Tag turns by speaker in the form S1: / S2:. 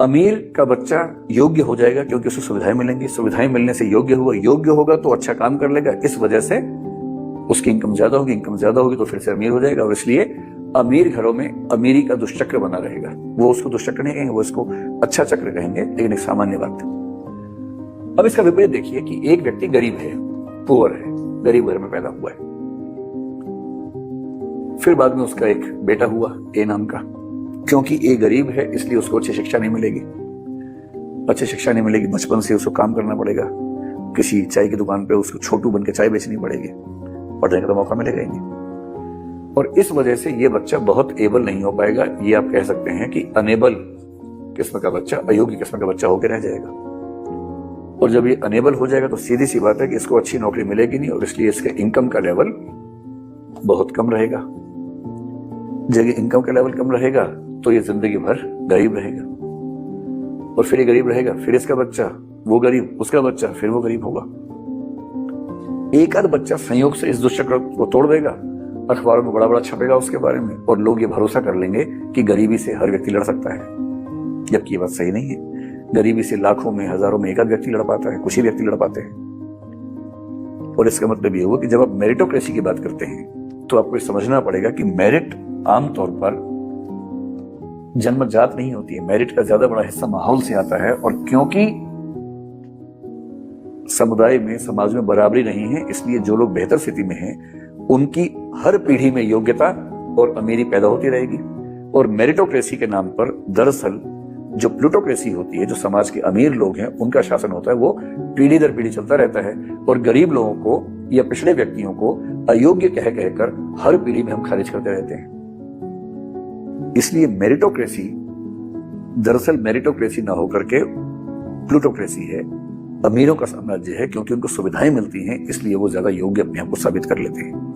S1: अमीर का बच्चा योग्य हो जाएगा क्योंकि उसे सुविधाएं मिलेंगी, सुविधाएं मिलने से योग्य हुआ, योग्य होगा तो अच्छा काम कर लेगा, इस वजह से उसकी इनकम ज्यादा होगी, इनकम ज्यादा होगी तो फिर से अमीर हो जाएगा। और इसलिए अमीर घरों में अमीरी का दुष्चक्र बना रहेगा। वो उसको दुष्चक्र नहीं कहेंगे, वो इसको अच्छा चक्र कहेंगे, लेकिन एक सामान्य बात है। अब इसका विपरीत देखिए कि एक व्यक्ति गरीब है, पुअर है, गरीब घर में पैदा हुआ है, फिर बाद में उसका एक बेटा हुआ ए नाम का। क्योंकि ए गरीब है इसलिए उसको अच्छी शिक्षा नहीं मिलेगी, अच्छी शिक्षा नहीं मिलेगी, बचपन से उसको काम करना पड़ेगा, किसी चाय की दुकान पे उसको छोटू बन के चाय बेचनी पड़ेगी, पढ़ने का तो मौका मिलेगा ही नहीं। और इस वजह से ये बच्चा बहुत एबल नहीं हो पाएगा। ये आप कह सकते हैं कि अनेबल किस्म का बच्चा, अयोग्य किस्म का बच्चा होकर रह जाएगा। और जब ये अनेबल हो जाएगा तो सीधी सी बात है कि इसको अच्छी नौकरी मिलेगी नहीं, और इसलिए इसके इनकम का लेवल बहुत कम रहेगा। जब इनकम का लेवल कम रहेगा तो ये जिंदगी भर गरीब रहेगा, और फिर ये गरीब रहेगा, फिर इसका बच्चा वो गरीब, उसका बच्चा फिर वो गरीब होगा। एक आध बच्चा संयोग से इस दुष्चक्र को तोड़ देगा, अखबारों में बड़ा बड़ा छपेगा उसके बारे में, और लोग ये भरोसा कर लेंगे कि गरीबी से हर व्यक्ति लड़ सकता है, जबकि ये बात सही नहीं है। गरीबी से लाखों में, हजारों में एक आध व्यक्ति लड़ पाता है, कुछ ही व्यक्ति लड़ पाते हैं। और इसका मतलब ये हुआ कि जब आप मेरिटोक्रेसी की बात करते हैं तो आपको समझना पड़ेगा कि मेरिट आमतौर पर जन्मजात नहीं होती है। मेरिट का ज्यादा बड़ा हिस्सा माहौल से आता है, और क्योंकि समुदाय में, समाज में बराबरी नहीं है, इसलिए जो लोग बेहतर स्थिति में हैं उनकी हर पीढ़ी में योग्यता और अमीरी पैदा होती रहेगी। और मेरिटोक्रेसी के नाम पर दरअसल जो प्लूटोक्रेसी होती है, जो समाज के अमीर लोग हैं उनका शासन होता है, वो पीढ़ी दर पीढ़ी चलता रहता है, और गरीब लोगों को या पिछड़े व्यक्तियों को अयोग्य कह कहकर हर पीढ़ी में हम खारिज करते रहते हैं। इसलिए मेरिटोक्रेसी दरअसल मेरिटोक्रेसी ना होकर के प्लूटोक्रेसी है, अमीरों का साम्राज्य है, क्योंकि उनको सुविधाएं मिलती हैं, इसलिए वो ज्यादा योग्य अपने आप को साबित कर लेते हैं।